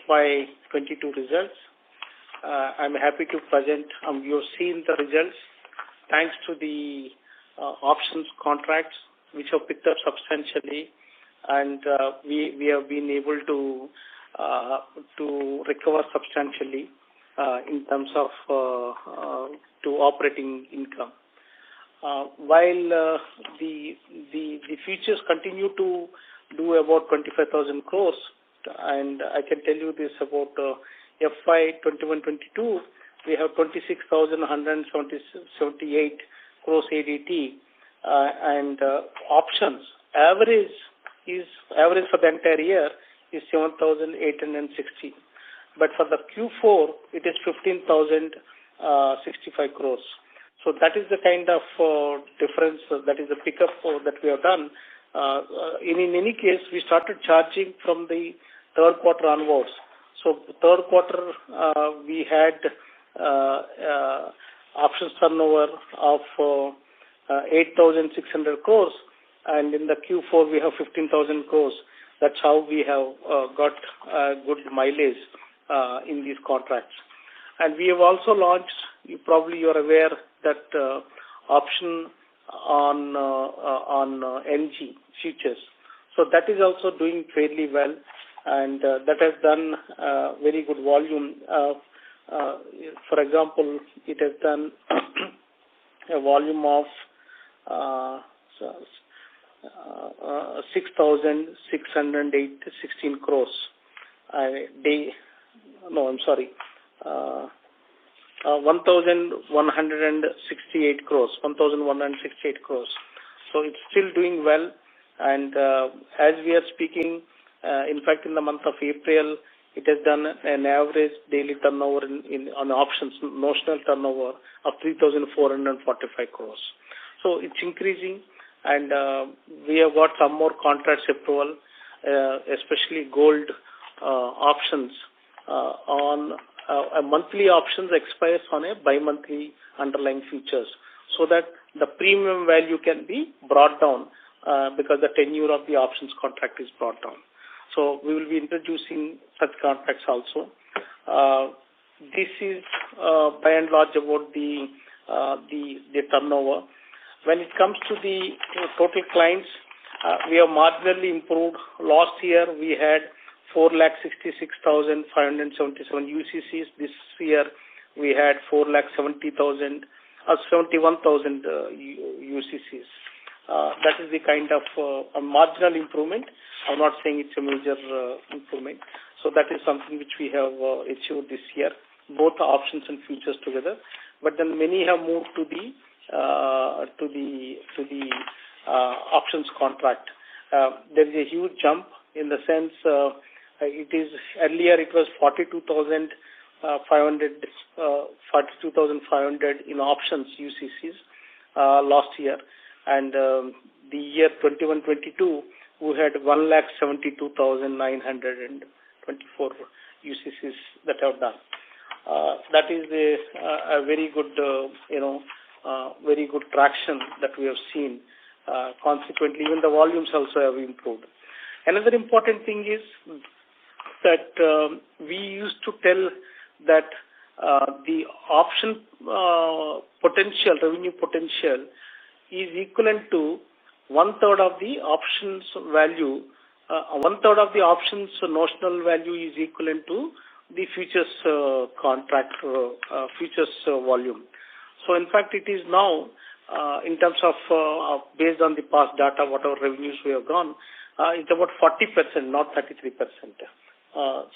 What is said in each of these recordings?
FY22 results. I'm happy to present. You've seen the results. Thanks to the options contracts, which have picked up substantially, and we have been able to recover substantially in terms of to operating income. While the futures continue to do about 25,000 crores, and I can tell you this about FY21-22, we have 26,178 crores ADT, and options average for the entire year is 7,860. But for the Q4, it is 15,065 crores. So that is the kind of difference, that is the pickup that we have done. In any case, we started charging from the third quarter onwards. So third quarter, we had options turnover of 8,600 crores, and in the Q4 we have 15,000 crores. That's how we have got good mileage in these contracts. And we have also launched, you are aware, that option on NG futures. So that is also doing fairly well, and that has done very good volume. For example, it has done a volume of 6,616 crores a day. No, I'm sorry. 1,168 crores. 1,168 crores. So it's still doing well, and as we are speaking, in fact, in the month of April, it has done an average daily turnover on options, notional turnover of 3,445 crores. So it's increasing, and we have got some more contracts approval, especially gold options on monthly options expires on a bi-monthly underlying futures, so that the premium value can be brought down because the tenure of the options contract is brought down. So we will be introducing such contracts also. This is by and large about the turnover. When it comes to the total clients, we have marginally improved. Last year we had 4,66,577 UCCs. This year we had 4,71,000 UCCs. That is the kind of a marginal improvement. I'm not saying it's a major improvement. So that is something which we have achieved this year, both options and futures together. But then many have moved to the options contract. There is a huge jump in the sense earlier it was 42,500 in options UCCs last year, and the year 21-22 we had 1,72,924 UCCs that have done. That is a very good very good traction that we have seen. Consequently, even the volumes also have improved. Another important thing is that we used to tell that the option revenue potential is equivalent to one-third of the options value. One-third of the options notional value is equivalent to the futures contract, futures volume. So in fact, it is now, in terms of, based on the past data, whatever revenues we have gone, it's about 40%, not 33%.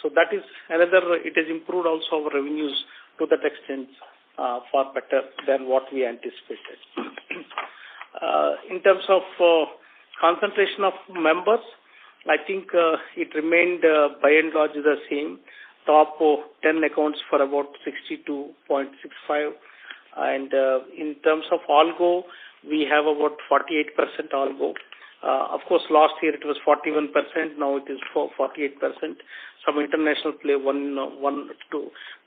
So that is another, it has improved also our revenues to that extent far better than what we anticipated. In terms of concentration of members, I think it remained by and large the same. Top 10 accounts for about 62.65, and in terms of algo, we have about 48% algo. Of course, last year it was 41%. Now it is 48%. Some international play,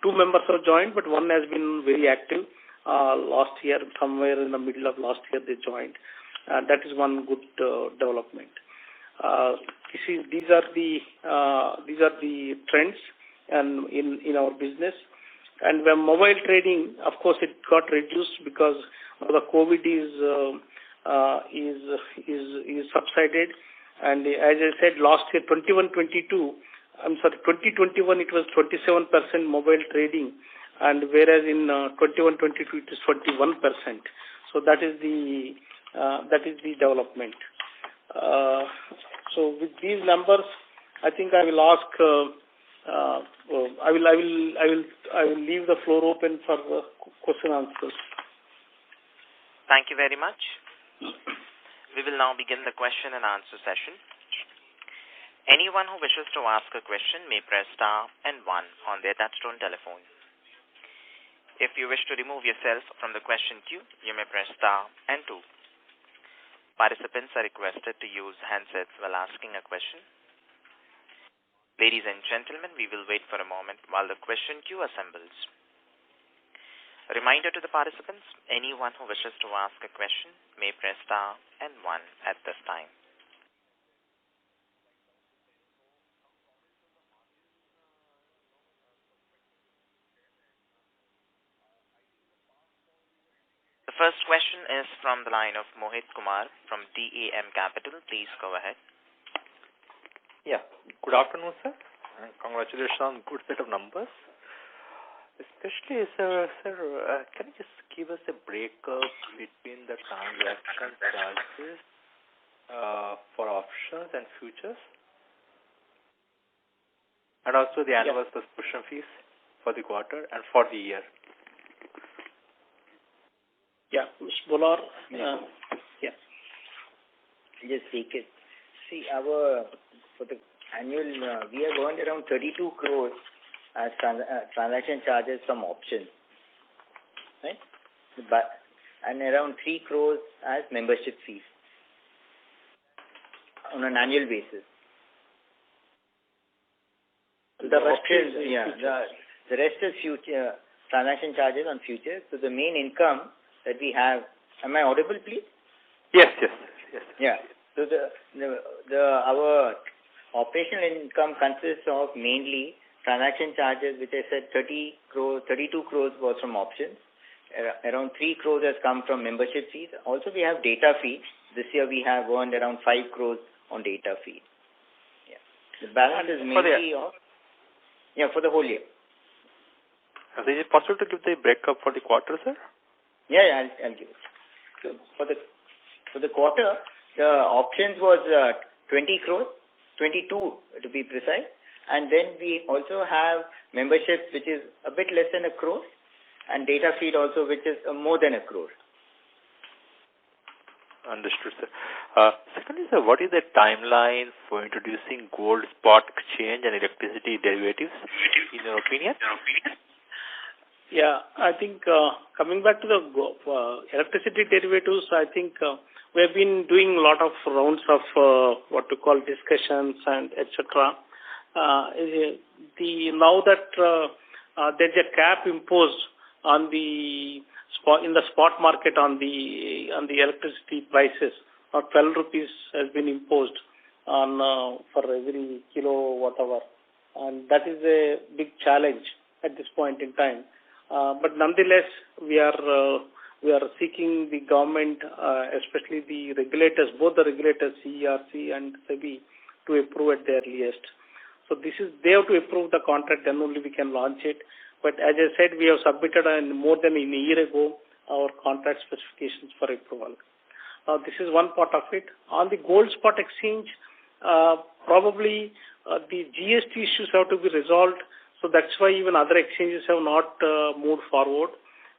two members have joined, but one has been very active last year. Somewhere in the middle of last year they joined. That is one good development. These are the trends and in our business. And when mobile trading, of course, it got reduced because the COVID is subsided. And as I said, last year, 2021, it was 27% mobile trading, and whereas in 21-22 it is 21%. So that is the development. So with these numbers, I think I will ask. I will leave the floor open for question answers. Thank you very much. We will now begin the question and answer session. Anyone who wishes to ask a question may press star and 1 on their touchtone telephone. If you wish to remove yourself from the question queue, you may press star and 2. Participants are requested to use handsets while asking a question. Ladies and gentlemen, we will wait for a moment while the question queue assembles. A reminder to the participants, anyone who wishes to ask a question may press star and 1 at this time. The first question is from the line of Mohit Kumar from DAM Capital. Please go ahead. Yeah. Good afternoon, sir. And congratulations on good set of numbers. Especially, sir, can you just give us a breakup between the transaction charges for options and futures, and also the annual subscription fees for the quarter and for the year? Yeah, Ms. Bolar. Yeah. Just take it. See, for the annual, we are going around 32 crores as transaction charges from options, right? And around 3 crores as membership fees on an annual basis. The rest is future transaction charges on futures. So the main income that we have. Am I audible, please? Yes. Yeah. So our operational income consists of mainly transaction charges, which I said 32 crores was from options. Around 3 crores has come from membership fees. Also, we have data fees. This year we have earned around 5 crores on data fees. Yeah. The balance is mainly for the whole year. Is it possible to give the breakup for the quarter, sir? Yeah, I'll give it. So for the quarter, the options was 20 crores, 22 to be precise. And then we also have membership, which is a bit less than 1 crore, and data feed also, which is more than 1 crore. Understood, sir. Secondly, sir, what is the timeline for introducing gold spot exchange and electricity derivatives, in your opinion? Yeah, I think coming back to the electricity derivatives, I think we have been doing a lot of rounds of discussions and etc. Now that there's a cap imposed on the spot market on the electricity prices, 12 rupees has been imposed on for every kilowatt hour, and that is a big challenge at this point in time. But nonetheless, we are seeking the government, especially the regulators, both the regulators, CERC and SEBI, to approve at the earliest. So they have to approve the contract, then only we can launch it. But as I said, we have submitted more than a year ago our contract specifications for approval. This is one part of it. On the gold spot exchange, probably the GST issues have to be resolved. So that's why even other exchanges have not moved forward.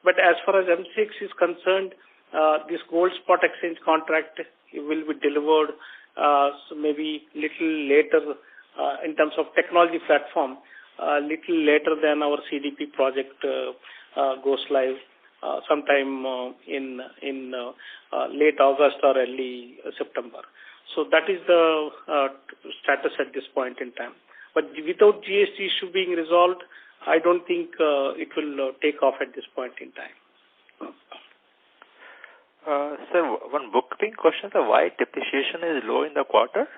But as far as MCX is concerned, this gold spot exchange contract will be delivered so maybe little later in terms of technology platform, little later than our CDP project goes live sometime in late August or early September. So that is the status at this point in time. But without GST issue being resolved, I don't think it will take off at this point in time. Sir, one bookkeeping question, sir. Why depreciation is low in the quarter?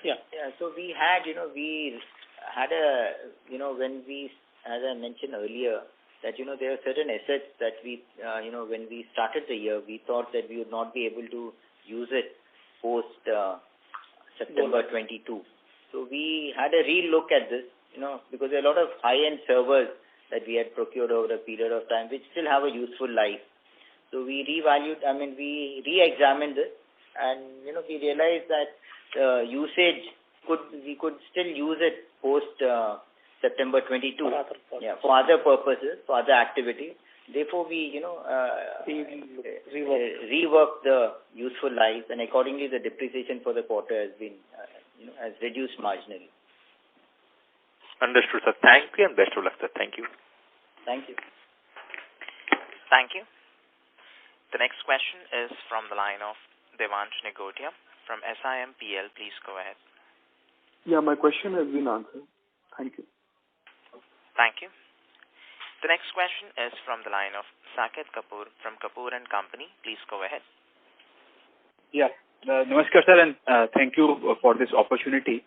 Yeah. So we had, when we, as I mentioned earlier, that, there are certain assets that we, when we started the year, we thought that we would not be able to use it post September 22. So we had a relook at this, because there are a lot of high-end servers that we had procured over a period of time, which still have a useful life. So we we re-examined this, and, we realized that usage we could still use it post September 22. For other purposes, for other activities. Therefore, we, rework the useful life, and accordingly, the depreciation for the quarter has been, has reduced marginally. Understood, sir. Thank you, and best of luck, sir. Thank you. Thank you. Thank you. The next question is from the line of Devansh Negotia from SIMPL. Please go ahead. Yeah, my question has been answered. Thank you. Thank you. The next question is from the line of Saket Kapoor from Kapoor and Company. Please go ahead. Yeah. Namaskar, sir, and thank you for this opportunity.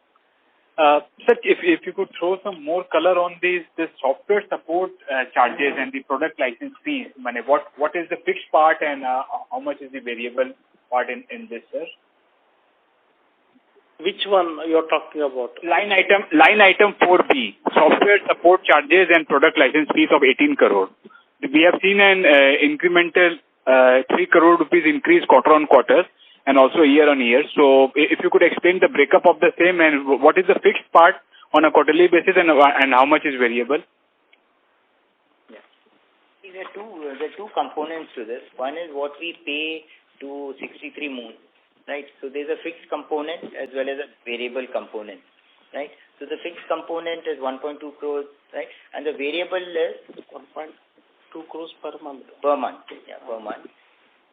Sir, if you could throw some more color on this software support charges and the product license fees. What is the fixed part and how much is the variable part in this, sir? Which one you're talking about? Line item 4B, software support charges and product license fees of 18 crore. We have seen an incremental 3 crore rupees increase quarter on quarter and also year on year. So if you could explain the breakup of the same and what is the fixed part on a quarterly basis and how much is variable? Yeah. See, there are two components to this. One is what we pay to 63 Moon. Right, so there's a fixed component as well as a variable component, right? So the fixed component is 1.2 crores, right, and the variable is 1.2 crores per month. Per month.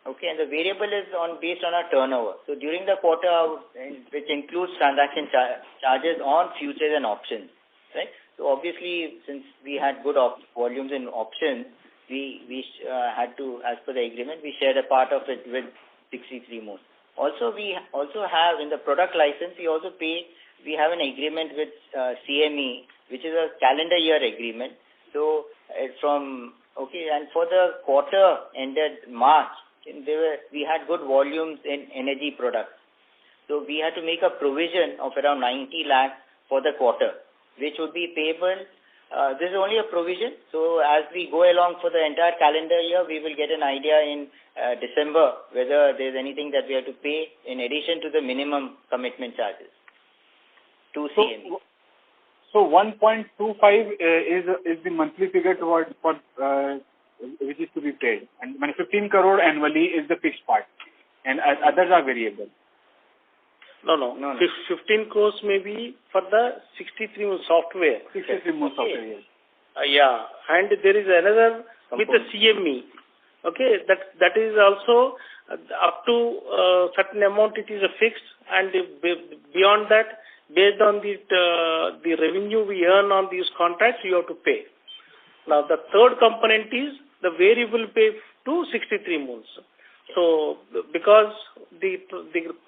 Okay, and the variable is based on our turnover. So during the quarter, which includes transaction charges on futures and options, right? So obviously, since we had good volumes in options, we had to, as per the agreement, we shared a part of it with 63 Moon. Also, we have in the product license, we have an agreement with CME, which is a calendar year agreement. So and for the quarter ended March, we had good volumes in energy products. So we had to make a provision of around 90 lakhs for the quarter, which would be payable. This is only a provision. So as we go along for the entire calendar year, we will get an idea in December whether there's anything that we have to pay in addition to the minimum commitment charges to CME. So 1.25 is the monthly figure for which is to be paid, and 15 crore annually is the fixed part, and others are variable. No. 15 crores may be for the 63 Moon software. 63 Moon software, yes. Yeah, and there is another with the CME. Okay, that is also up to certain amount it is a fixed, and beyond that, based on the revenue we earn on these contracts, you have to pay. Now the third component is the variable pay to 63 Moons. So because the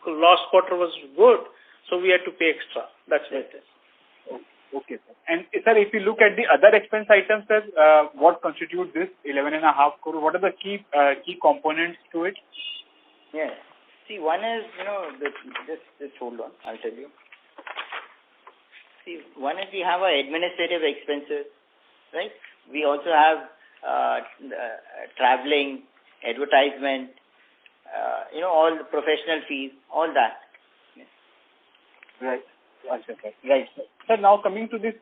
last quarter was good, so we had to pay extra. That's what it is. Okay, sir. And sir, if you look at the other expense items, sir, what constitute this 11.5 crore? What are the key components to it? Yeah. See, one is, just hold on, I'll tell you. See, one is we have our administrative expenses, right? We also have traveling, advertisement, all the professional fees, all that. Right. Right. Sir, now coming to this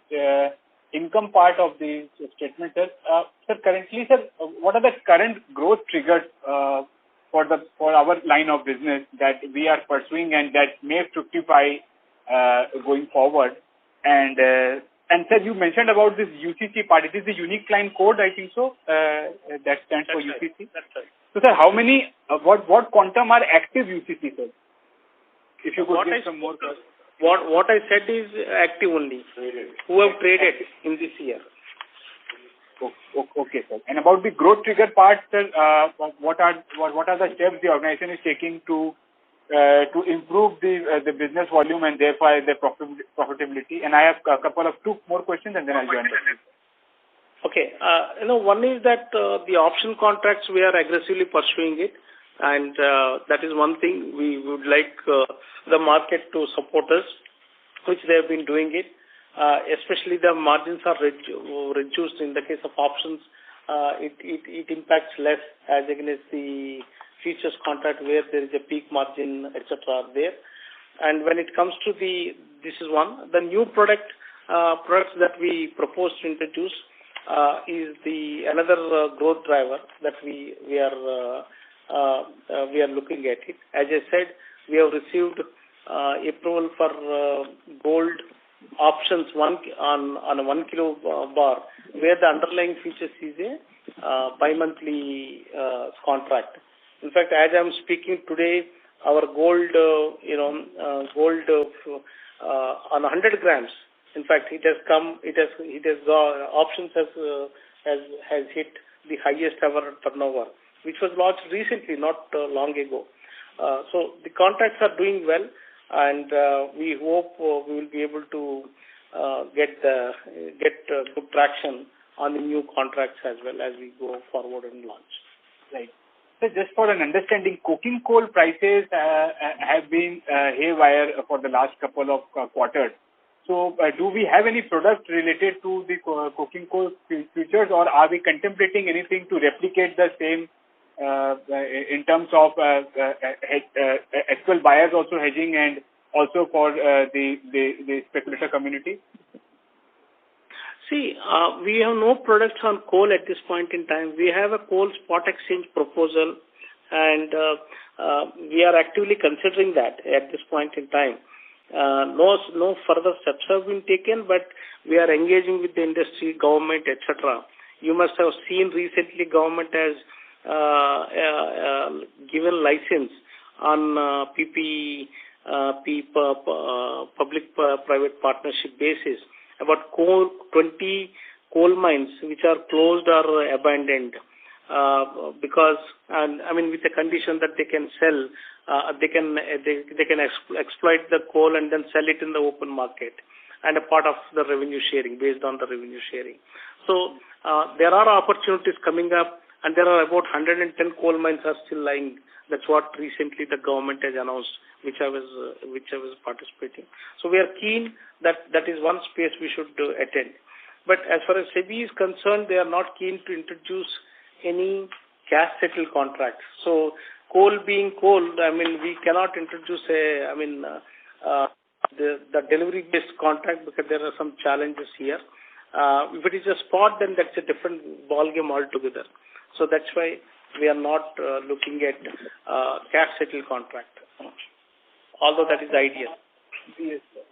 income part of the statement, sir. Sir, currently, sir, what are the current growth triggers for our line of business that we are pursuing and that may fructify going forward? And sir, you mentioned about this UCC part. It is the unique client code, I think so. That stands for UCC. Right. That's right. So, sir, how many? What quantum are active UCC, sir? If you could give some more. What I said is active only. Who have traded in this year. Okay, sir. And about the growth trigger part, sir, what are the steps the organization is taking to to improve the business volume and therefore the profitability? And I have two more questions, and then I'll join the queue. Okay. One is that the option contracts, we are aggressively pursuing it, and that is one thing we would like the market to support us, which they have been doing it. Especially the margins are reduced in the case of options. It impacts less as against the futures contract where there is a peak margin, etc. there. And when it comes to this is one. The new products that we propose to introduce is another growth driver that we are looking at it. As I said, we have received approval for gold options on a 1 kilo bar, where the underlying features is a bi-monthly contract. In fact, as I am speaking today, our gold, on 100 grams. In fact, it has options has hit the highest ever turnover, which was launched recently, not long ago. So the contracts are doing well, and we hope we will be able to get good traction on the new contracts as well as we go forward and launch. Right. So just for an understanding, coking coal prices have been haywire for the last couple of quarters. So do we have any product related to the coking coal futures, or are we contemplating anything to replicate the same in terms of actual buyers also hedging and also for the speculator community? See, we have no products on coal at this point in time. We have a coal spot exchange proposal, and we are actively considering that at this point in time. No further steps have been taken, but we are engaging with the industry, government, etc. You must have seen recently government has given license on public-private partnership basis about 20 coal mines which are closed or abandoned because, with the condition that they can sell, they can exploit the coal and then sell it in the open market, and a part of the revenue sharing based on the revenue sharing. So there are opportunities coming up, and there are about 110 coal mines are still lying. That's what recently the government has announced, which I was participating. So we are keen that is one space we should attend. But as far as SEBI is concerned, they are not keen to introduce any cash settled contracts. So coal being coal, we cannot introduce the delivery based contract because there are some challenges here. If it is a spot, then that's a different ballgame altogether. So that's why we are not looking at cash settled contract, although that is ideal. Yes, sir.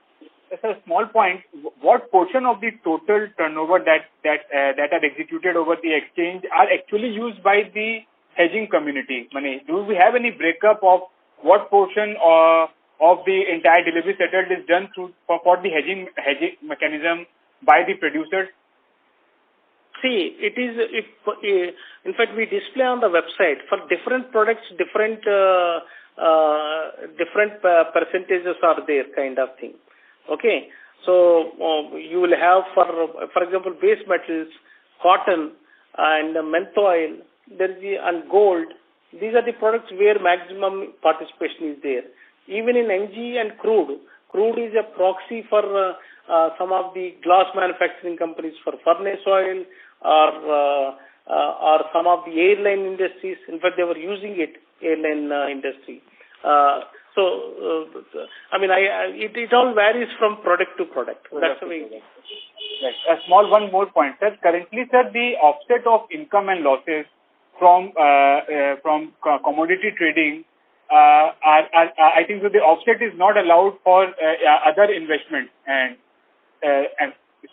As a small point, what portion of the total turnover that are executed over the exchange are actually used by the hedging community? Do we have any breakup of what portion of the entire delivery settled is done for the hedging mechanism by the producers? See, it is. In fact, we display on the website for different products, different percentages are there, kind of thing. Okay, so you will have for example, base metals, cotton, and menthol oil, and gold. These are the products where maximum participation is there. Even in NG and crude. Crude is a proxy for some of the glass manufacturing companies for furnace oil or some of the airline industries. In fact, they were using it, airline industry. It all varies from product to product. That's the way it is. Right. A small one more point, sir. Currently, sir, the offset of income and losses from commodity trading, I think that the offset is not allowed for other investments, and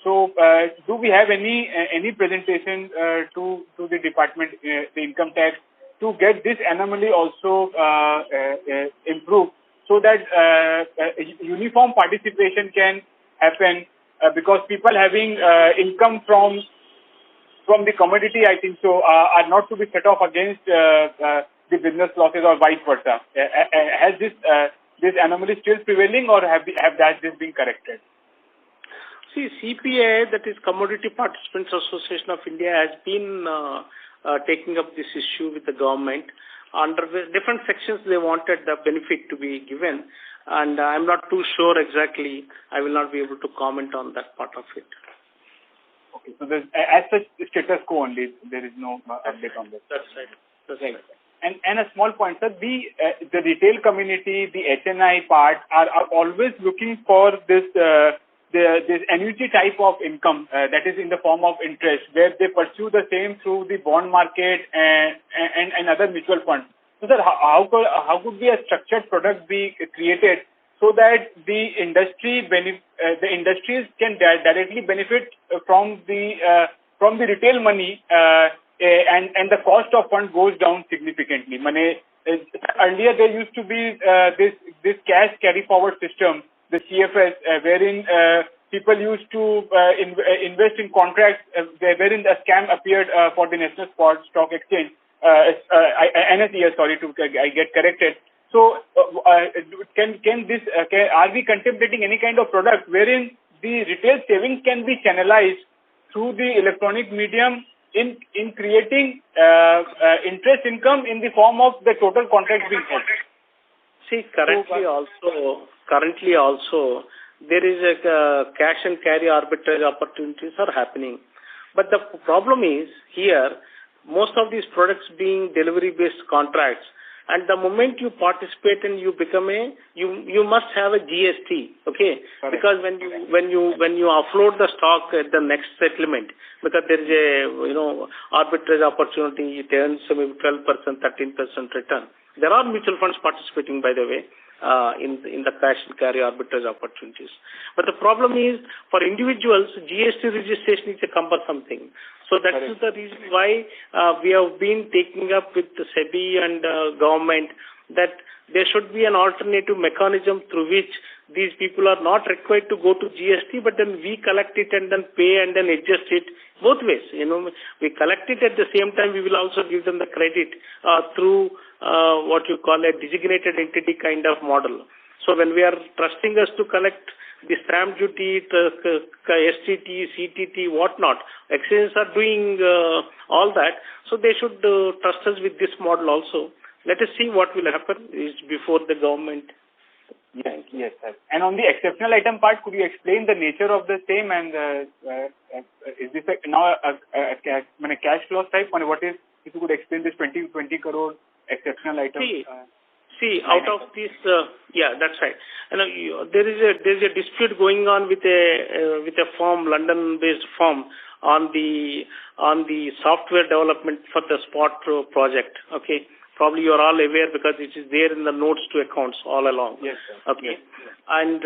so do we have any presentation to the department, the income tax, to get this anomaly also improved, so that uniform participation can happen, because people having income from the commodity, I think so, are not to be set off against the the business losses or vice versa. Has this anomaly still prevailing, or have this been corrected? See, CPA, that is Commodity Participants Association of India, has been taking up this issue with the government. Under the different sections, they wanted the benefit to be given, and I'm not too sure exactly. I will not be able to comment on that part of it. Okay, so there's, as such, status quo only. There is no update on this. That's right. That's right. And a small point, sir, the retail community, the HNI part are always looking for this annuity type of income that is in the form of interest, where they pursue the same through the bond market and other mutual funds. So, sir, how could be a structured product be created so that the industries can directly benefit from the retail money and the cost of fund goes down significantly? Earlier there used to be this cash carry forward system, the CFS, wherein people used to invest in contracts wherein a scam appeared for the National Stock Exchange, NSE, sorry, I get corrected. So, are we contemplating any kind of product wherein the retail savings can be channelized through the electronic medium in creating interest income in the form of the total contract being held? See, currently also, there is a cash and carry arbitrage opportunities are happening. But the problem is here, most of these products being delivery-based contracts, and the moment you participate and you become you must have a GST, okay? Correct. Because when you offload the stock at the next settlement, because there is a arbitrage opportunity, it earns maybe 12%, 13% return. There are mutual funds participating, by the way, in the cash and carry arbitrage opportunities. But the problem is, for individuals, GST registration is a cumbersome thing. So that is the reason why we have been taking up with the SEBI and government that there should be an alternative mechanism through which these people are not required to go to GST, but then we collect it and then pay and then adjust it both ways. We collect it at the same time. We will also give them the credit through what you call a designated entity kind of model. So when we are trusting us to collect the stamp duty, STT, CTT, whatnot, exchanges are doing all that. So they should trust us with this model also. Let us see what will happen is before the government. Yes, sir. And on the exceptional item part, could you explain the nature of the same, and is this now a cash flow type? What is, if you could explain this 20 crore exceptional item? See, out of this, that's right. There is a dispute going on with a firm, London-based firm, on the software development for the Spot project. Okay, probably you are all aware because it is there in the notes to accounts all along. Yes, sir. Okay, yes. And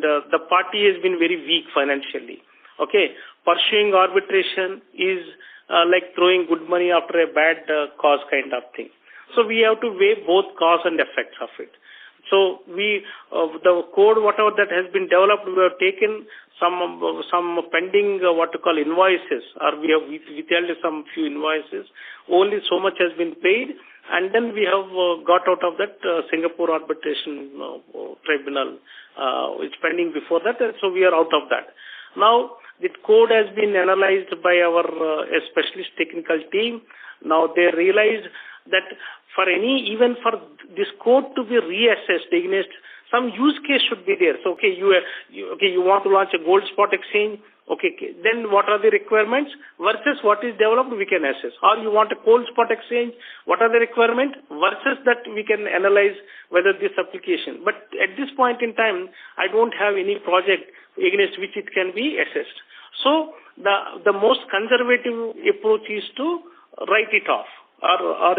the party has been very weak financially. Okay, pursuing arbitration is like throwing good money after a bad cause kind of thing. So we have to weigh both cause and effects of it. So the code, whatever that has been developed, we have taken some pending what to call invoices, or we have withheld some few invoices. Only so much has been paid, and then we have got out of that Singapore arbitration tribunal. It's pending before that, and so we are out of that. Now the code has been analyzed by our specialist technical team. Now they realized that even for this code to be reassessed against some use case should be there. So you want to launch a gold spot exchange. Okay, then what are the requirements versus what is developed we can assess. Or you want a cold spot exchange, what are the requirements versus that we can analyze whether this application. But at this point in time, I don't have any project against which it can be assessed. So the most conservative approach is to write it off or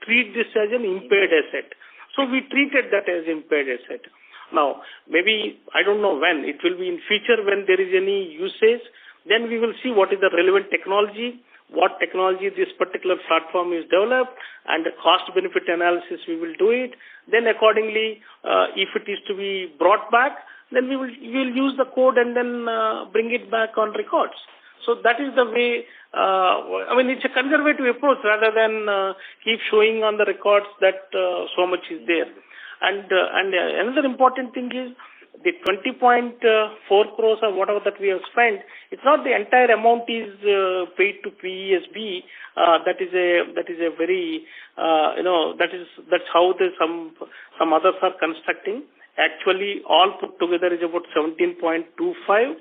treat this as an impaired asset. So we treated that as impaired asset. Now, maybe, I don't know when, it will be in future when there is any usage, then we will see what is the relevant technology, what technology this particular platform is developed, and the cost-benefit analysis we will do it. Then accordingly, if it is to be brought back, then we will use the code and then bring it back on records. So that is the way, it's a conservative approach rather than keep showing on the records that so much is there. And another important thing is the 20.4 crores or whatever that we have spent, it's not the entire amount is paid to PESB. That is a very, that's how some others are constructing. Actually, all put together is about 17.25,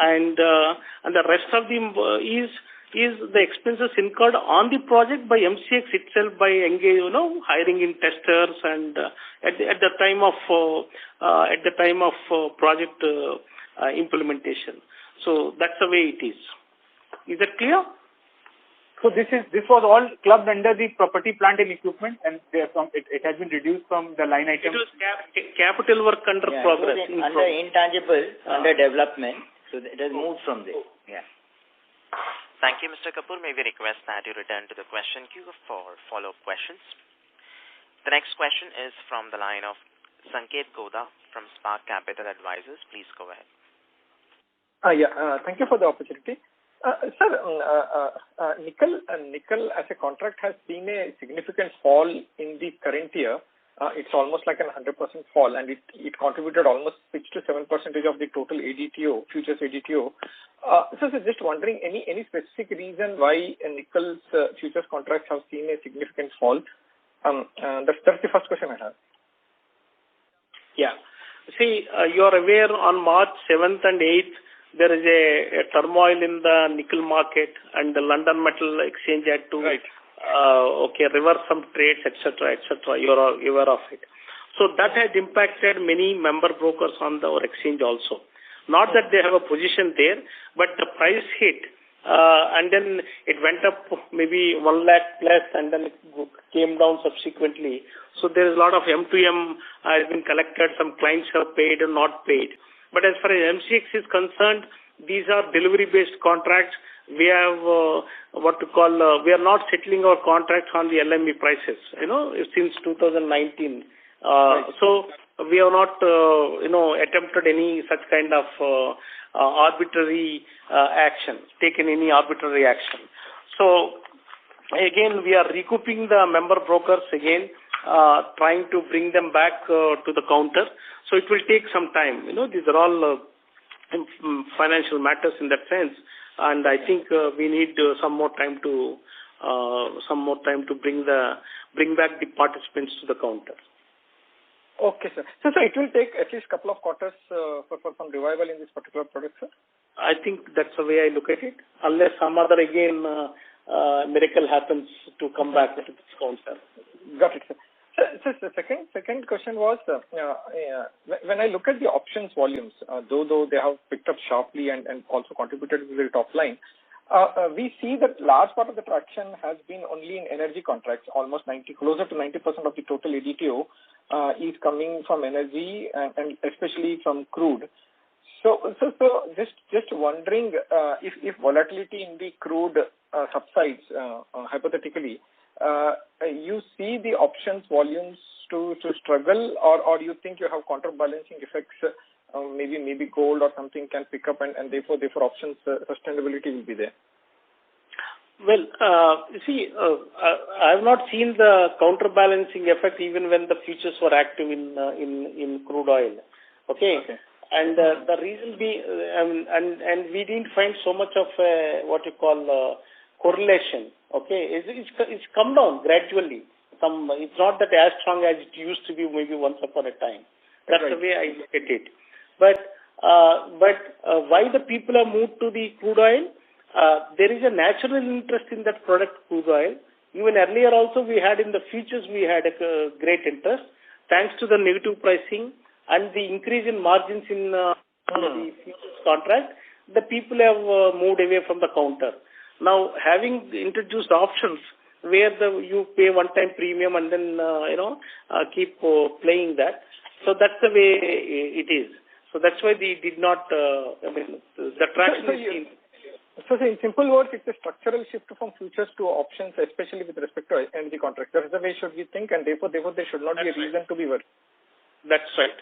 and the rest of the is the expenses incurred on the project by MCX itself by hiring in testers and at the time of project implementation. So that's the way it is. Is that clear? So this was all clubbed under the property, plant and equipment, and it has been reduced from the line item. It was capital work under progress. Under intangible, under development, so it has moved from there. Yeah. Thank you, Mr. Kapoor. May we request that you return to the question queue for follow-up questions. The next question is from the line of Sanket Goda from Spark Capital Advisors. Please go ahead. Thank you for the opportunity. Sir, nickel as a contract has seen a significant fall in the current year. It's almost like a 100% fall, and it contributed almost 6 to 7% of the total ADTO, futures ADTO. So just wondering, any specific reason why nickel's futures contracts have seen a significant fall? That's the first question I have. Yeah. See, you are aware on March 7th and 8th, there is a turmoil in the nickel market, and the London Metal Exchange had to reverse some trades, etc., etc. You are aware of it. So that had impacted many member brokers on our exchange also. Not that they have a position there, but the price hit, and then it went up maybe 1 lakh plus, and then it came down subsequently. So there is a lot of M2M has been collected. Some clients have paid and not paid. But as far as MCX is concerned, these are delivery-based contracts. We have we are not settling our contracts on the LME prices, since 2019. So we have not, attempted any such kind of arbitrary action, taken any arbitrary action. So again, we are recouping the member brokers again, trying to bring them back to the counter. So it will take some time. These are all financial matters in that sense, and I think we need some more time to bring back the participants to the counter. Okay, sir. So it will take at least a couple of quarters for some revival in this particular product, sir? I think that's the way I look at it, unless some other miracle happens to come back to this counter. Got it, sir. So the second question was, when I look at the options volumes, though they have picked up sharply and also contributed to the top line, we see that large part of the traction has been only in energy contracts. Almost closer to 90% of the total ADTO is coming from energy and especially from crude. So just wondering if volatility in the crude subsides, hypothetically, you see the options volumes to struggle, or you think you have counterbalancing effects, maybe gold or something can pick up and therefore options sustainability will be there? Well, I have not seen the counterbalancing effect even when the futures were active in crude oil. Okay. And the reason being, and we didn't find so much of correlation. Okay, it's come down gradually. It's not that as strong as it used to be maybe once upon a time. That's the way I look at it. But why the people have moved to the crude oil? There is a natural interest in that product, crude oil. Even earlier also we had in the futures, we had a great interest. Thanks to the negative pricing and the increase in margins in the futures contract, the people have moved away from the counter. Now, having introduced options where you pay one-time premium and then, keep playing that. So that's the way it is. So that's why they did not, the traction is seen. So in simple words, it's a structural shift from futures to options, especially with respect to energy contracts. That's the way should we think, and therefore there should not be a reason to be worried. That's right.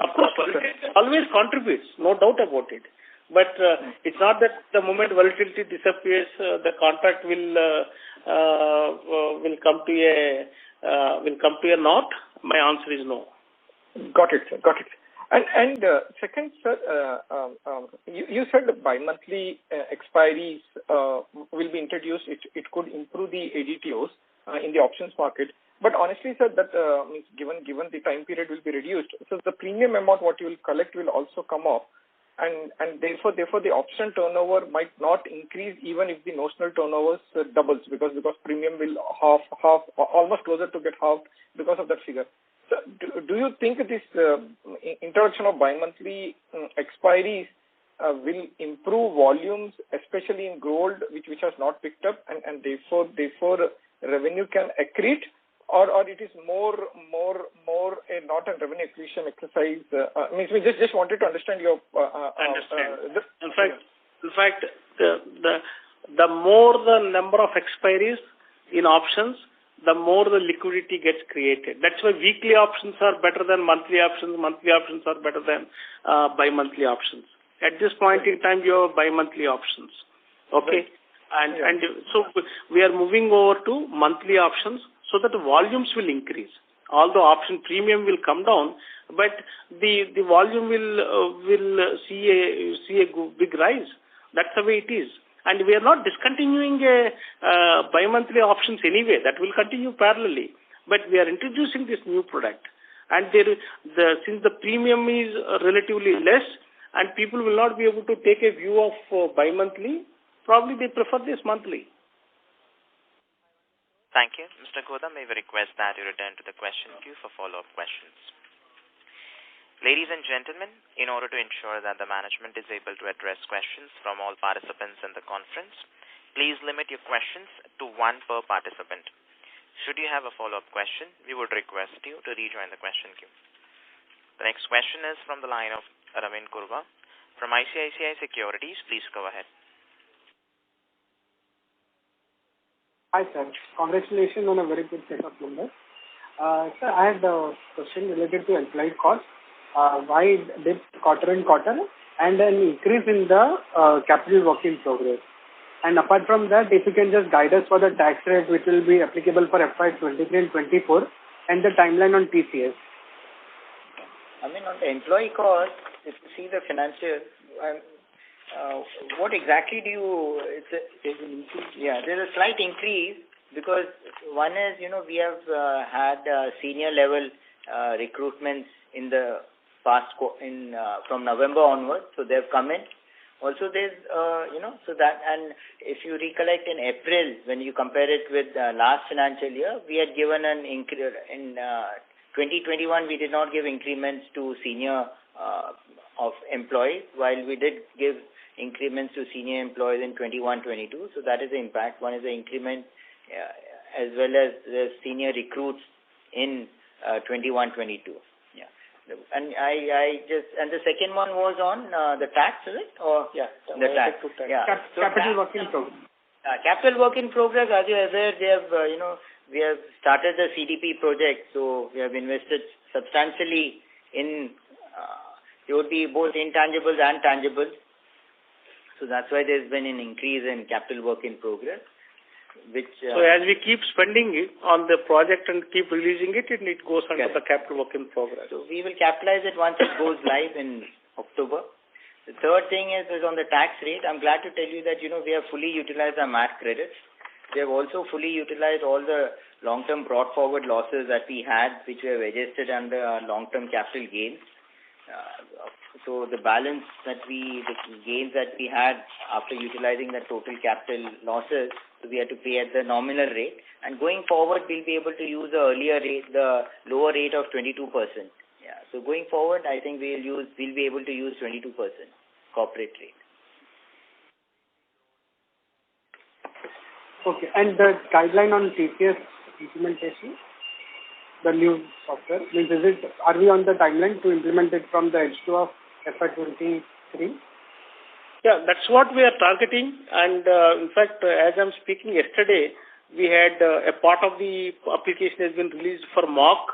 Of course, it always contributes, no doubt about it. But it's not that the moment volatility disappears, the contract will come to a naught. My answer is no. Got it, sir. Got it. And second, sir, you said the bi-monthly expiries will be introduced. It could improve the ADTOs in the options market. But honestly, sir, that means given the time period will be reduced, so the premium amount what you will collect will also come off, and therefore the option turnover might not increase even if the notional turnovers doubles because premium will half almost closer to get halved because of that figure. So do you think this introduction of bi-monthly expiries will improve volumes, especially in gold, which has not picked up, and therefore revenue can accrete, or it is more not a revenue accretion exercise? Means we just wanted to understand your. Understand. In fact, the more the number of expiries in options, the more the liquidity gets created. That's why weekly options are better than monthly options. Monthly options are better than bi-monthly options. At this point in time, you have bi-monthly options. Okay? Right. And so we are moving over to monthly options so that the volumes will increase. Although option premium will come down, but the volume will see a big rise. That's the way it is. And we are not discontinuing bi-monthly options anyway. That will continue parallelly. But we are introducing this new product. And since the premium is relatively less and people will not be able to take a view of bi-monthly, probably they prefer this monthly. Thank you. Mr. Godha, may we request that you return to the question queue for follow-up questions. Ladies and gentlemen, in order to ensure that the management is able to address questions from all participants in the conference, please limit your questions to one per participant. Should you have a follow-up question, we would request you to rejoin the question queue. The next question is from the line of Ravin Kurwa from ICICI Securities. Please go ahead. Hi, sir. Congratulations on a very good set of numbers. Sir, I had a question related to employee cost. Why did quarter and quarter and an increase in the capital work in progress? And apart from that, if you can just guide us for the tax rate which will be applicable for FY23 and 24 and the timeline on TCS. I mean, on the employee cost, if you see the financials, what exactly do you... There's an increase. Yeah, there's a slight increase because one is, we have had senior level recruitments in the past from November onwards, so they've come in. Also, there's so that, and if you recollect in April when you compare it with last financial year, we had given an increase in 2021. We did not give increments to senior of employees, while we did give increments to senior employees in 21-22. So that is the impact. One is the increment as well as the senior recruits in 21-22. And and the second one was on the tax, is it? Or the tax. Yeah. Capital work in progress. Capital work in progress. As you are aware, they have we have started the CDP project, so we have invested substantially in. It would be both intangibles and tangibles. So that's why there's been an increase in capital work in progress. So as we keep spending it on the project and keep releasing it, it goes under the capital work in progress. So we will capitalize it once it goes live in October. The third thing is on the tax rate. I'm glad to tell you that, we have fully utilized our MAT credits. We have also fully utilized all the long-term brought forward losses that we had, which we have adjusted under our long-term capital gains. So the balance the gains that we had after utilizing the total capital losses, so we had to pay at the nominal rate. And going forward, we'll be able to use the earlier rate, the lower rate of 22%. Yeah. So going forward, I think we'll be able to use 22% corporate rate. Okay. And the guideline on TCS implementation, the new software, are we on the timeline to implement it from the H2 of FY23? Yeah, that's what we are targeting. And in fact, as I'm speaking yesterday, we had a part of the application has been released for mock,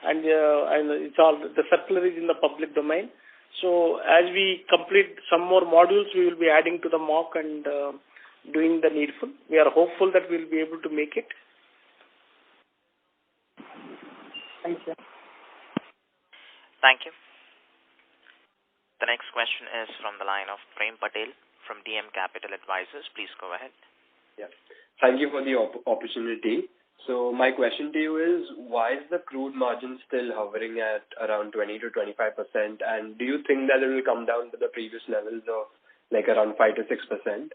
and it's all the circular is in the public domain. So as we complete some more modules, we will be adding to the mock and doing the needful. We are hopeful that we will be able to make it. Thank you. Thank you. The next question is from the line of Prem Patel from DM Capital Advisors. Please go ahead. Yeah. Thank you for the opportunity. So my question to you is, why is the crude margin still hovering at around 20 to 25%? And do you think that it will come down to the previous levels of like around 5 to 6%?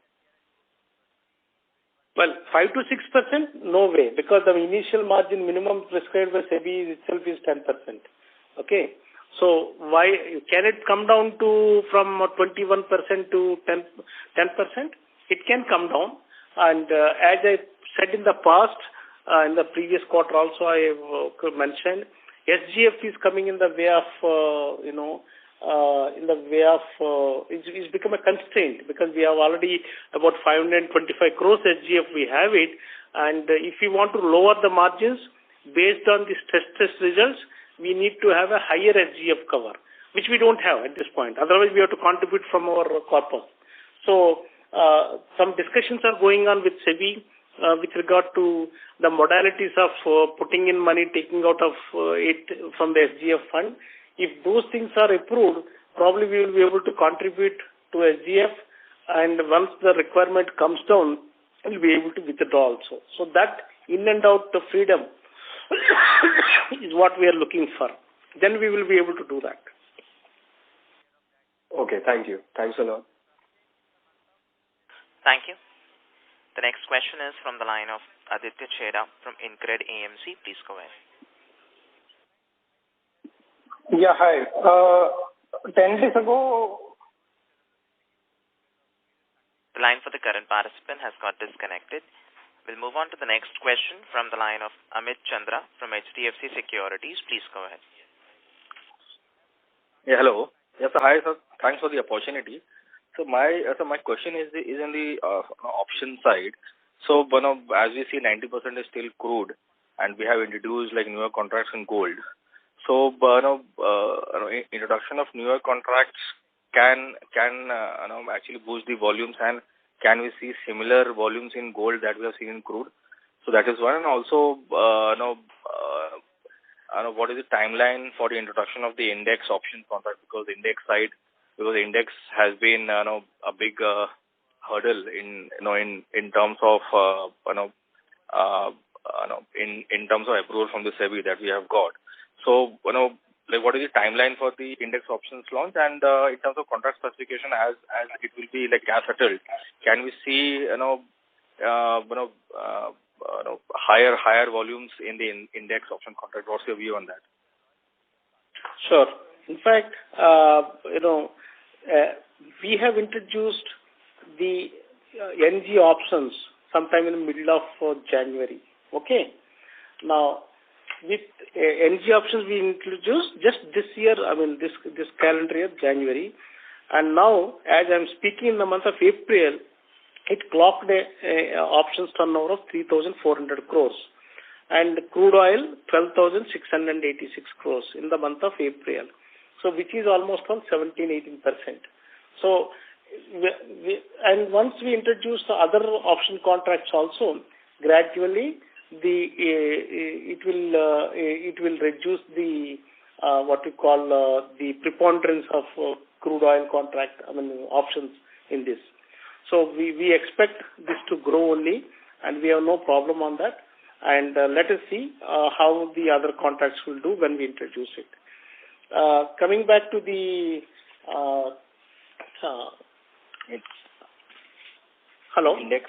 Well, 5 to 6%? No way, because the initial margin minimum prescribed by SEBI itself is 10%. Okay. So why can it come down to from 21% to 10%? It can come down. And as I said in the past, in the previous quarter also I have mentioned, SGF is coming in the way of, it's become a constraint because we have already about 525 crores SGF we have it. And if we want to lower the margins based on the stress test results, we need to have a higher SGF cover, which we don't have at this point. Otherwise, we have to contribute from our corpus. So, some discussions are going on with SEBI with regard to the modalities of putting in money, taking out of it from the SGF fund. If those things are approved, probably we will be able to contribute to SGF, and once the requirement comes down, we'll be able to withdraw also. So that in and out freedom is what we are looking for. Then we will be able to do that. Okay, thank you. Thanks a lot. Thank you. The next question is from the line of Aditya Chheda from InCred AMC. Please go ahead. Yeah, hi. 10 days ago... The line for the current participant has got disconnected. We'll move on to the next question from the line of Amit Chandra from HDFC Securities. Please go ahead. Yeah, hello. Yes, hi, sir. Thanks for the opportunity. So my question is in the option side. So, as we see, 90% is still crude, and we have introduced like newer contracts in gold. So, introduction of newer contracts can actually boost the volumes, and can we see similar volumes in gold that we have seen in crude? So that is one. And also, what is the timeline for the introduction of the index option contract? Because index has been a big hurdle in terms of in terms of approval from the SEBI that we have got. So what is the timeline for the index options launch? And in terms of contract specification, as it will be like gas settled, can we see higher volumes in the index option contract? What's your view on that? Sure. In fact, we have introduced the NG options sometime in the middle of January. Okay. Now, with NG options we introduced just this year, this calendar year, January. And now, as I'm speaking in the month of April, it clocked a options turnover of 3,400 crores. And crude oil, 12,686 crores in the month of April. So, which is almost on 17-18%. So, and once we introduce the other option contracts also, gradually it will reduce the what we call the preponderance of crude oil contract, options in this. So we expect this to grow only, and we have no problem on that. And let us see how the other contracts will do when we introduce it. Coming back to the hello? Index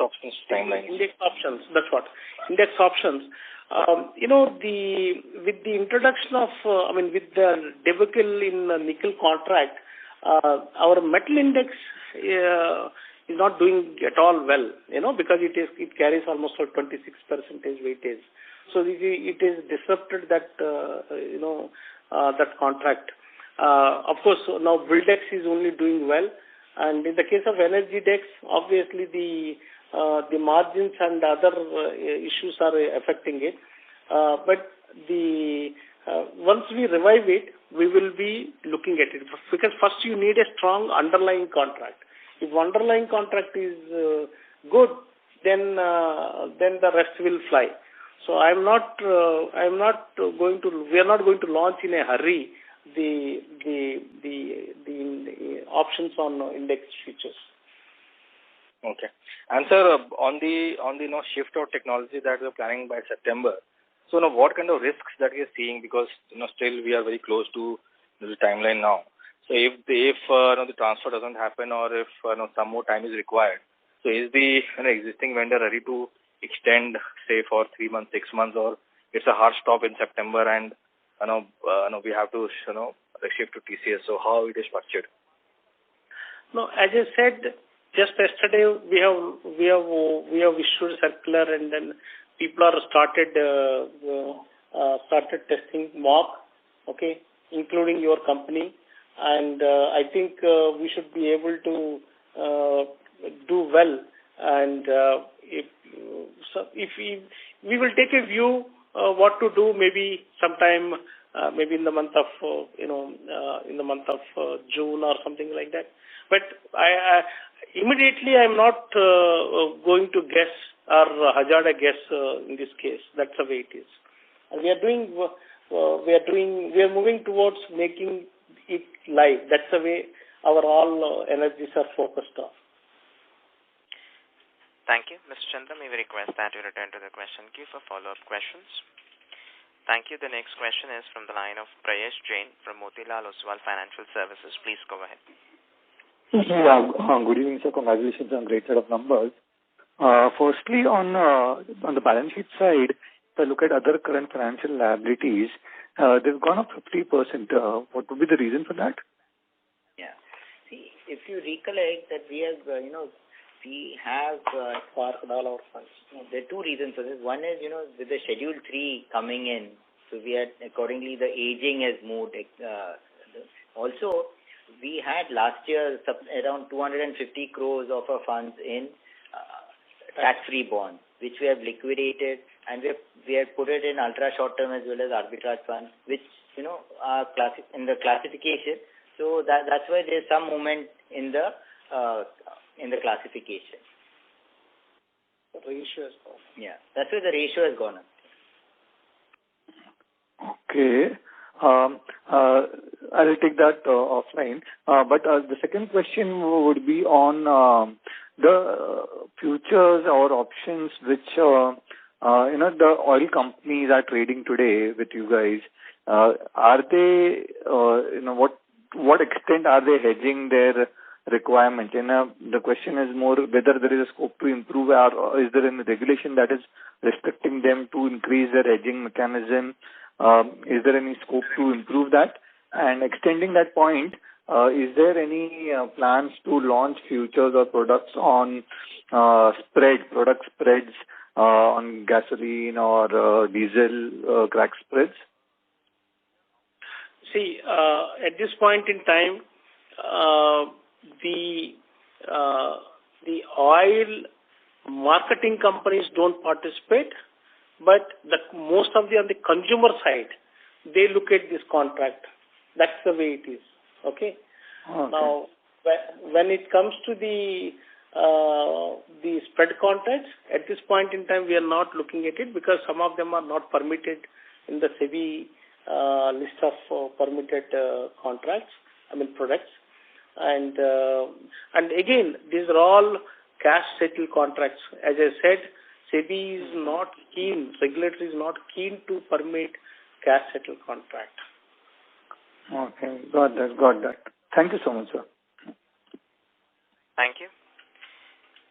options timeline. Index options, that's what. Index options. With the introduction of, with the debacle in the nickel contract, our metal index is not doing at all well, because it carries almost 26% weightage. So it is disrupted that, that contract. Of course, now Buildex is only doing well. And in the case of Energy Dex, obviously the margins and other issues are affecting it. But once we revive it, we will be looking at it. Because first you need a strong underlying contract. If underlying contract is good, then the rest will fly. So we are not going to launch in a hurry the options on index futures. Okay. And sir, on the shift of technology that we're planning by September, so now what kind of risks that you're seeing, because still we are very close to the timeline now. So if the transfer doesn't happen, or if some more time is required, so is the existing vendor ready to extend, say, for 3 months, 6 months, or it's a hard stop in September and we have to shift to TCS? So how it is structured? No, as I said just yesterday, we have issued a circular, and then people are started testing mock, okay, including your company, and I think we should be able to do well. And if we will take a view what to do, maybe sometime maybe in the month of June or something like that. But I immediately I'm not going to guess or hazard a guess in this case. That's the way it is. And we are moving towards making it live. That's the way our all energies are focused on. Thank you. Mr. Chandra, may we request that you return to the question queue for follow-up questions. Thank you. The next question is from the line of Prayesh Jain from Motilal Oswal Financial Services. Please go ahead. Yeah, good evening, sir. Congratulations on a great set of numbers. Firstly, on the balance sheet side, if I look at other current financial liabilities, they've gone up 50%. What would be the reason for that? Yeah. See, if you recollect that we have, we have parked all our funds. There are two reasons for this. One is, with the Schedule 3 coming in, so we had, accordingly, the aging has moved. Also, we had last year around 250 crores of our funds in tax-free bonds, which we have liquidated, and we have put it in ultra short-term as well as arbitrage funds, which are in the classification. So that's why there's some movement in the classification. The ratio has gone up. Yeah, that's why the ratio has gone up. Okay. I'll take that offline. But the second question would be on the futures or options which the oil companies are trading today with you guys. Are they what extent are they hedging their requirement? The question is more whether there is a scope to improve, or is there any regulation that is restricting them to increase their hedging mechanism? Is there any scope to improve that? And extending that point, is there any plans to launch futures or products on product spreads on gasoline or diesel crack spreads? See, at this point in time, the oil marketing companies don't participate, but most of on the consumer side, they look at this contract. That's the way it is. Okay. Now, when it comes to the spread contracts, at this point in time, we are not looking at it because some of them are not permitted in the SEBI list of permitted contracts. Products. And again, these are all cash settled contracts. As I said, SEBI is not keen, regulatory is not keen to permit cash settled contract. Okay, got that. Thank you so much, sir. Thank you.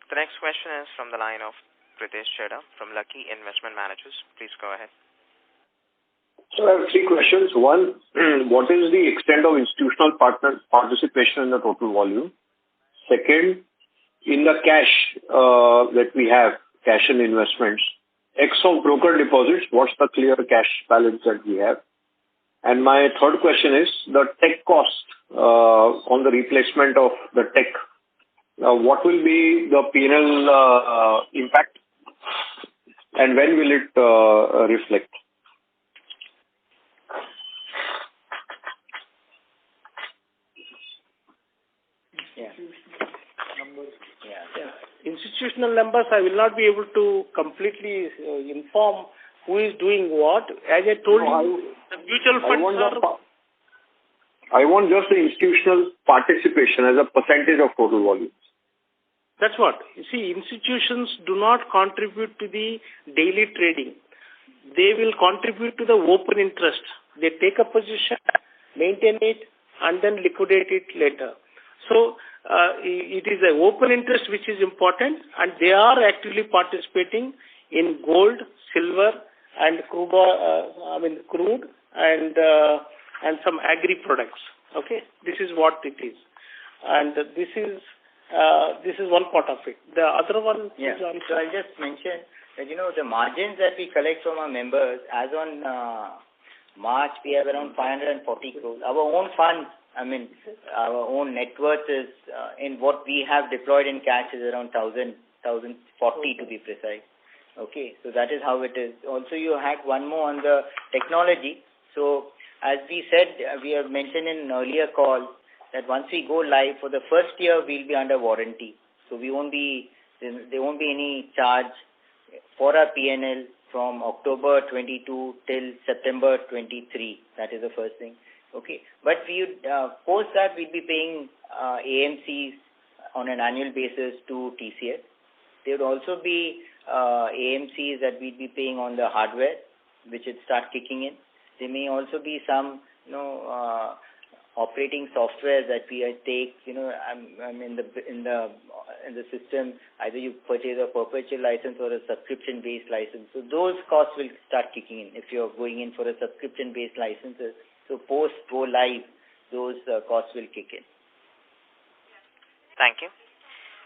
The next question is from the line of Pritesh Chheda from Lucky Investment Managers. Please go ahead. So I have three questions. One, what is the extent of institutional participation in the total volume? Second, in the cash that we have, cash and investments, X of broker deposits, what's the clear cash balance that we have? And my third question is the tech cost on the replacement of the tech. What will be the P&L impact, and when will it reflect? Institutional numbers, I will not be able to completely inform who is doing what. As I told you, the mutual funds I want just the institutional participation as a percentage of total volumes. That's what. You see, institutions do not contribute to the daily trading. They will contribute to the open interest. They take a position, maintain it, and then liquidate it later. So, it is an open interest which is important, and they are actively participating in gold, silver, and crude, and some agri products. Okay, this is what it is, and this is one part of it. The other one is on. So I'll just mention that the margins that we collect from our members, as on March, we have around 540 crores. Our own funds, our own net worth is in what we have deployed in cash is around 1,040 to be precise. Okay, so that is how it is. Also, you had one more on the technology. So, as we said, we have mentioned in an earlier call that once we go live for the first year, we'll be under warranty. So there won't be any charge for our P&L from October 22 till September 23. That is the first thing. Okay, but we post that we'll be paying AMCs on an annual basis to TCS. There would also be AMCs that we'll be paying on the hardware, which would start kicking in. There may also be some, operating software that we take. In the system. Either you purchase a perpetual license or a subscription-based license. So those costs will start kicking in if you're going in for a subscription-based licenses. So post go live, those costs will kick in. Thank you.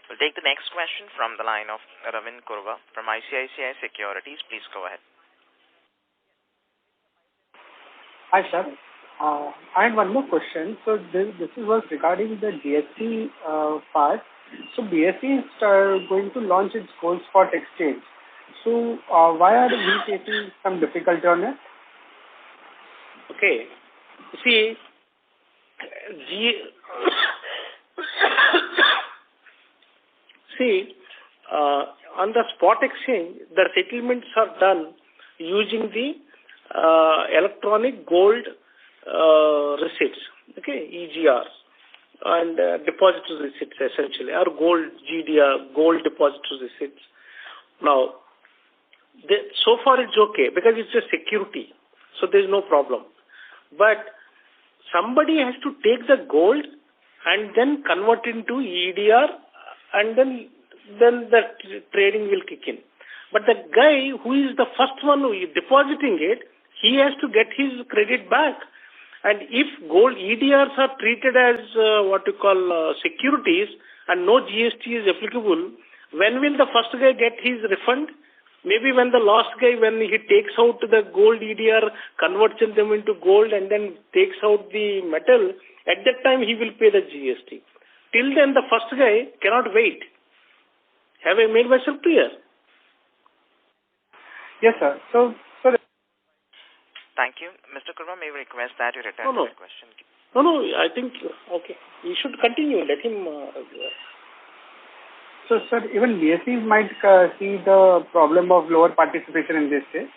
We'll take the next question from the line of Ravin Kurwa from ICICI Securities. Please go ahead. Hi, sir. I had one more question. So this was regarding the BSE part. So BSE is going to launch its gold spot exchange. So why are we facing some difficulty on it? Okay. See, on the spot exchange, the settlements are done using the electronic gold receipts, okay, EGR, and depository receipts essentially, or gold GDR, gold depository receipts. Now, so far it's okay because it's a security, so there's no problem. But somebody has to take the gold and then convert into EDR, and then the trading will kick in. But the guy who is the first one who is depositing it, he has to get his credit back. And if gold EDRs are treated as securities and no GST is applicable, when will the first guy get his refund? Maybe when the last guy, when he takes out the gold EDR, converts them into gold and then takes out the metal, at that time he will pay the GST. Till then the first guy cannot wait. Have I made myself clear? Yes, sir. So thank you. Mr. Kurwa, may we request that you return to the question? No, I think, okay. You should continue. Let him... So, sir, even BSEs might see the problem of lower participation in this case?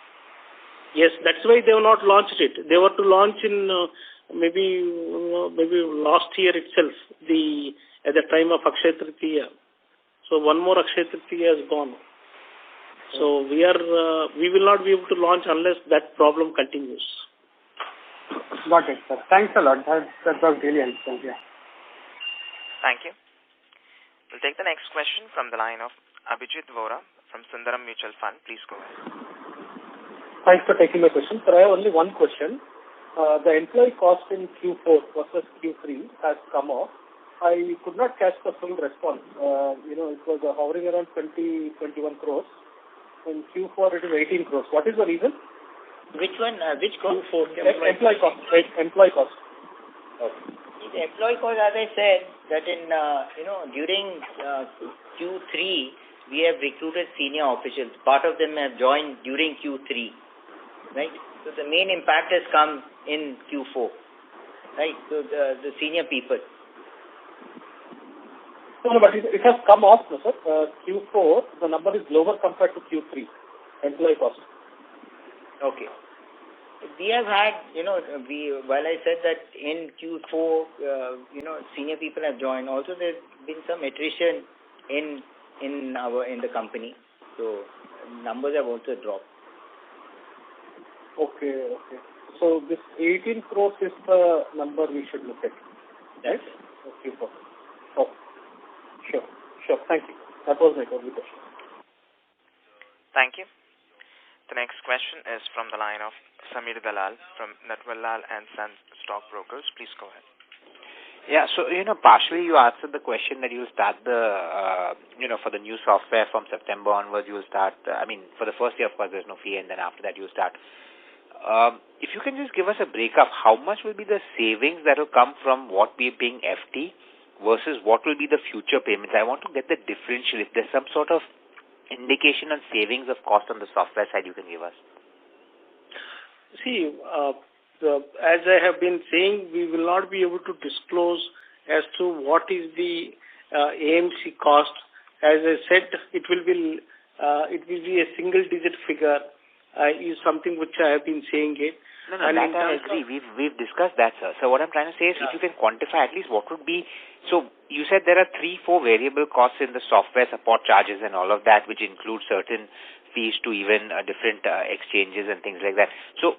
Yes, that's why they have not launched it. They were to launch in maybe last year itself, at the time of Akshaya Tritiya. So one more Akshaya Tritiya has gone. So we will not be able to launch unless that problem continues. Got it, sir. Thanks a lot. That was really helpful. Yeah. Thank you. We'll take the next question from the line of Abhijit Vora from Sundaram Mutual Fund. Please go ahead. Thanks for taking my question. Sir, I have only one question. The employee cost in Q4 versus Q3 has come off. I could not catch the full response. It was hovering around 21 crores. In Q4, it is 18 crores. What is the reason? Which one? Which cost? Employee cost. Right, employee cost. Okay. The employee cost, as I said, that in during Q3 we have recruited senior officials. Part of them have joined during Q3, right? So the main impact has come in Q4, right? So the senior people. No, but it has come off, no, sir. Q4, the number is lower compared to Q3, employee cost. Okay. We have had, while I said that in Q4, senior people have joined, also there's been some attrition in the company. So numbers have also dropped. Okay. So this 18 crores is the number we should look at. Yes. Right? Q4. Oh, sure. Thank you. That was my only question. Thank you. The next question is from the line of Samir Dalal from Natwallal and Sons Stockbrokers. Please go ahead. Yeah, so, partially you answered the question that you'll start for the new software from September onwards, you'll start, for the first year, of course, there's no fee, and then after that, you'll start. If you can just give us a breakup, how much will be the savings that will come from what we're paying FT versus what will be the future payments? I want to get the differential. If there's some sort of indication on savings of cost on the software side you can give us. See, as I have been saying, we will not be able to disclose as to what is the AMC cost. As I said, it will be a single-digit figure. Is something which I have been saying it. No, that I agree. We've discussed that, sir. So what I'm trying to say is, if you can quantify at least what would be. So you said there are 3-4 variable costs in the software support charges and all of that, which include certain fees to even different exchanges and things like that. So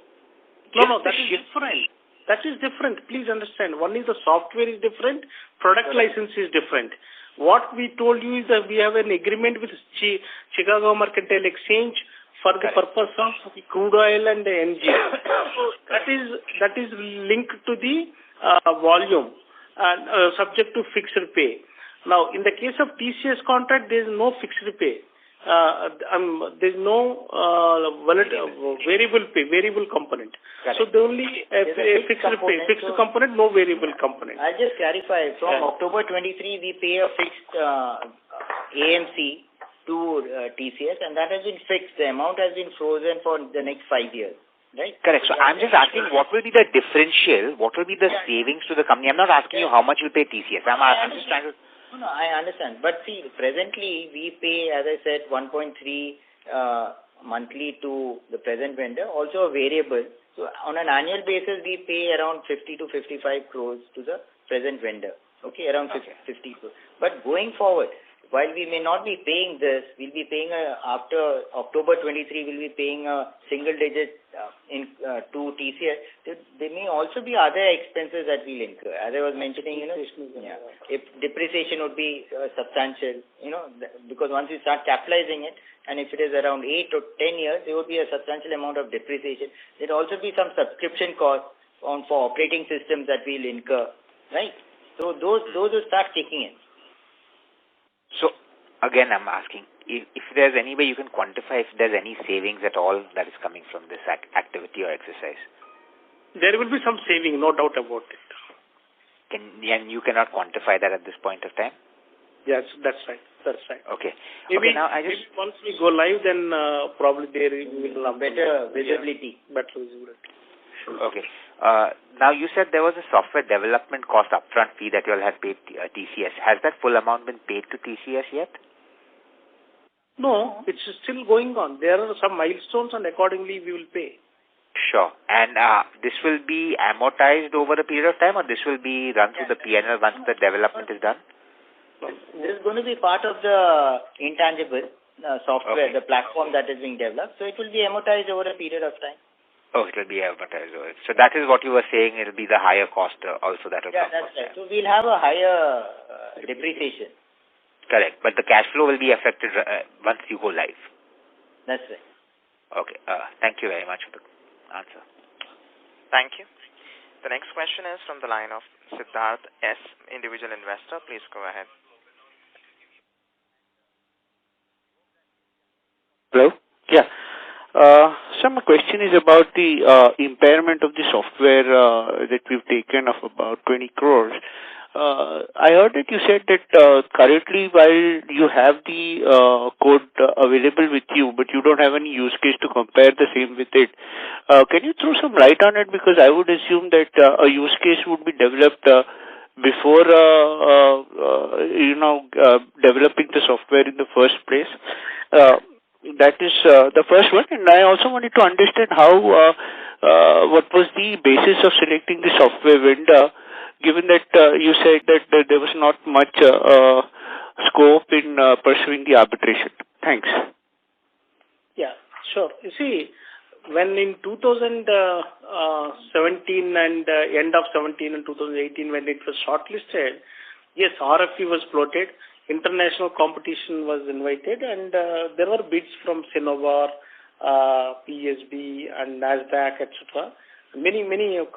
no, that is different. That is different. Please understand. One is the software is different, product license is different. What we told you is that we have an agreement with Chicago Mercantile Exchange for the purpose of crude oil and the NG. So that is linked to the volume and subject to fixed pay. Now, in the case of TCS contract, there is no fixed pay. There is no variable component. Correct. So the only fixed component, no variable component. I'll just clarify. From October 23, we pay a fixed AMC to TCS, and that has been fixed. The amount has been frozen for the next 5 years. Right? Correct. So I'm just asking, what will be the differential? What will be the savings to the company? I'm not asking you how much you pay TCS. I'm just trying to. No, I understand. But see, presently we pay, as I said, 1.3 monthly to the present vendor, also a variable. So on an annual basis, we pay around 50 to 55 crores to the present vendor. Okay, around 50 crores. But going forward, while we may not be paying this, we'll be paying after October 23, we'll be paying a single digit to TCS. There may also be other expenses that we'll incur. As I was mentioning, if depreciation would be substantial, because once we start capitalizing it, and if it is around 8 or 10 years, there would be a substantial amount of depreciation. There will also be some subscription costs for operating systems that we'll incur, right? So those will start kicking in. So, again, I'm asking, if there's any way you can quantify if there's any savings at all that is coming from this activity or exercise. There will be some saving, no doubt about it. And you cannot quantify that at this point of time? Yes, that's right. Okay. Maybe once we go live, then probably there will be better visibility. Okay. Now, you said there was a software development cost upfront fee that you all had paid TCS. Has that full amount been paid to TCS yet? No, it's still going on. There are some milestones, and accordingly we will pay. Sure. And this will be amortized over a period of time, or this will be run through the P&L once the development is done? This is going to be part of the intangible software, the platform that is being developed. So it will be amortized over a period of time. Oh, it will be amortized over it. So that is what you were saying, it will be the higher cost also that will come. Yeah, that's right. So we'll have a higher depreciation. Correct. But the cash flow will be affected once you go live. That's right. Okay. Thank you very much for the answer. Thank you. The next question is from the line of Siddharth S., individual investor. Please go ahead. Hello? Yeah. So my question is about the impairment of the software that we've taken of about 20 crores. I heard that you said that currently while you have the code available with you, but you don't have any use case to compare the same with it. Can you throw some light on it? Because I would assume that a use case would be developed before developing the software in the first place? That is the first one. And I also wanted to understand how what was the basis of selecting the software vendor, given that you said that there was not much scope in pursuing the arbitration. Thanks. Yeah, sure. You see, when in 2017 and end of 17 and 2018, when it was shortlisted, yes, RFP was floated, international competition was invited, and there were bids from Cinnobar, PSB, and NASDAQ, etc. Many have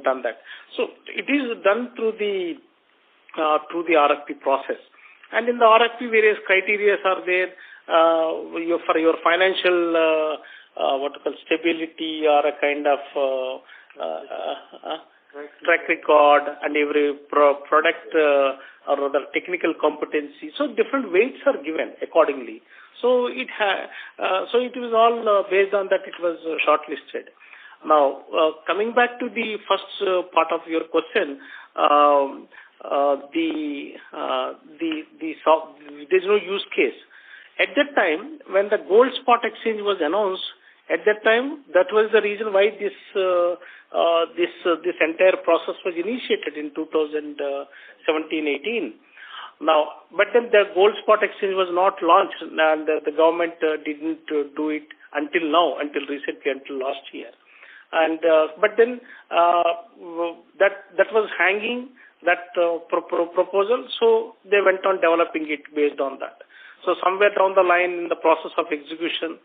done that. So it is done through the RFP process, and in the RFP, various criteria are there for your financial stability or a kind of track record and every product or rather technical competency. So different weights are given accordingly. So it was all based on that it was shortlisted. Now, coming back to the first part of your question, there's no use case. At that time, when the gold spot exchange was announced, at that time, that was the reason why this entire process was initiated in 2017-18. Now, but then the gold spot exchange was not launched, and the government didn't do it until now, until recently, until last year. And but then that was hanging, that proposal, so they went on developing it based on that. So somewhere down the line in the process of execution,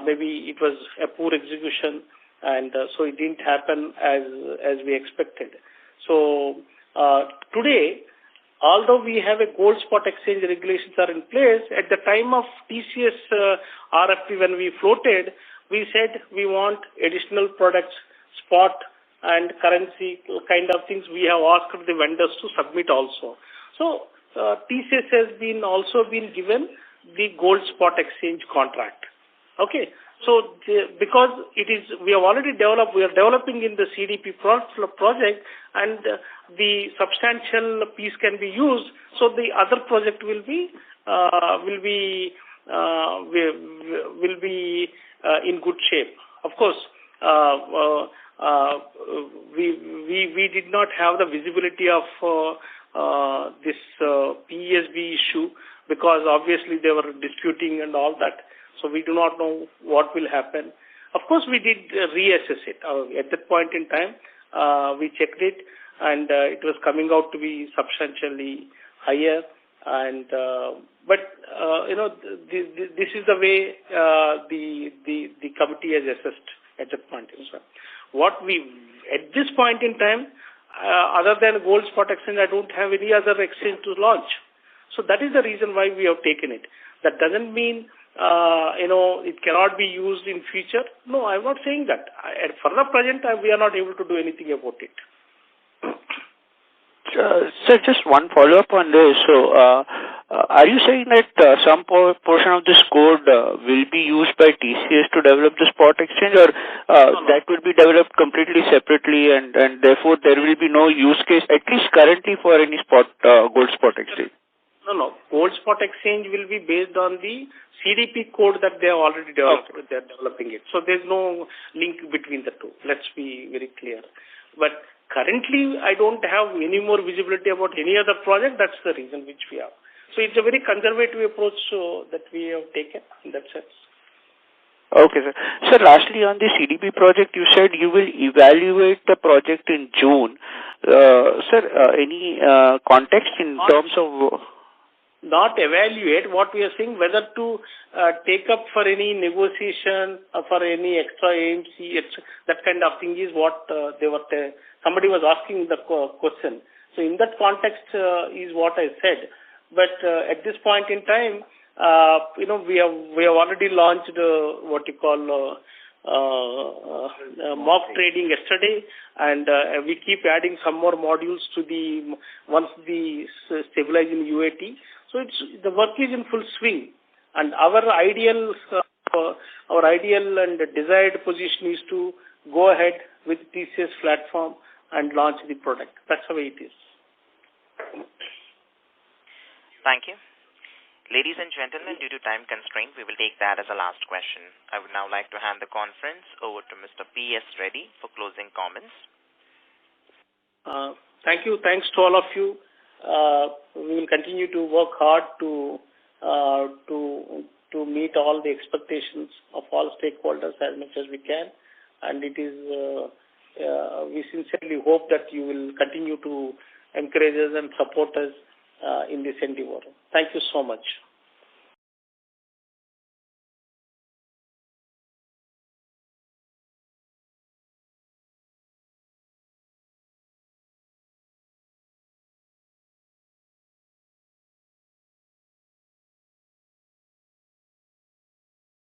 maybe it was a poor execution, and so it didn't happen as we expected. So today, although we have a gold spot exchange regulations are in place, at the time of TCS RFP when we floated, we said we want additional products, spot and currency kind of things. We have asked the vendors to submit also. So TCS has also been given the gold spot exchange contract. Okay. So because we have already developed, we are developing in the CDP project, and the substantial piece can be used. So the other project will be in good shape. Of course, we did not have the visibility of this PSB issue, because obviously they were disputing and all that. So we do not know what will happen. Of course, we did reassess it. At that point in time, we checked it, and it was coming out to be substantially higher. And this is the way the committee has assessed at that point in time. At this point in time, other than gold spot exchange, I don't have any other exchange to launch. So that is the reason why we have taken it. That doesn't mean it cannot be used in future. No, I'm not saying that. For the present, we are not able to do anything about it. Sir, just one follow-up on this. So, are you saying that some portion of this code will be used by TCS to develop the spot exchange, or that will be developed completely separately, and therefore there will be no use case, at least currently, for any gold spot exchange? No. Gold spot exchange will be based on the CDP code that they have already developed. Okay. They are developing it. So there's no link between the two. Let's be very clear. But currently, I don't have any more visibility about any other project. That's the reason which we have. So it's a very conservative approach that we have taken in that sense. Okay, sir. Sir, lastly, on the CDP project, you said you will evaluate the project in June. Sir, any context in terms of... Not evaluate. What we are saying, whether to take up for any negotiation, for any extra AMC, that kind of thing is what somebody was asking the question. So in that context is what I said. But at this point in time, we have already launched what you call mock trading yesterday, and we keep adding some more modules to once the stabilize in UAT. So the work is in full swing, and our ideal and desired position is to go ahead with TCS platform and launch the product. That's the way it is. Thank you. Ladies and gentlemen, due to time constraint, we will take that as a last question. I would now like to hand the conference over to Mr. P.S. Reddy for closing comments. Thank you. Thanks to all of you. We will continue to work hard to meet all the expectations of all stakeholders as much as we can. And it is, we sincerely hope that you will continue to encourage us and support us in this endeavor. Thank you so much.